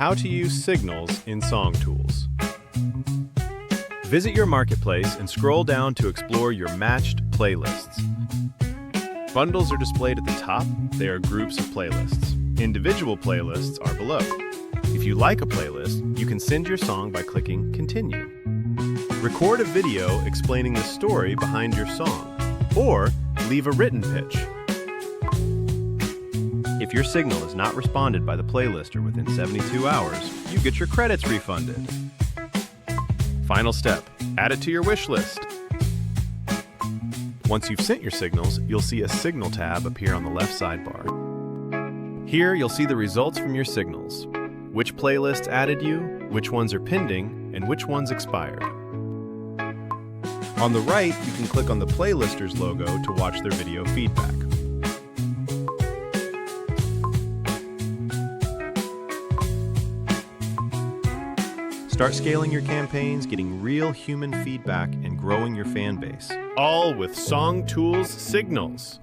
How to use signals in SongTools. Visit your marketplace and scroll down to explore your matched playlists. Bundles are displayed at the top. They are groups of playlists. Individual playlists are below. If you like a playlist, you can send your song by clicking Continue. Record a video explaining the story behind your song, or leave a written pitch. If your signal is not responded by the playlister within 72 hours, you get your credits refunded. Final step, add it to your wish list. Once you've sent your signals, you'll see a Signal tab appear on the left sidebar. Here, you'll see the results from your signals, which playlists added you, which ones are pending, and which ones expired. On the right, you can click on the playlister's logo to watch their video feedback. Start scaling your campaigns, getting real human feedback, and growing your fan base. All with SongTools signals.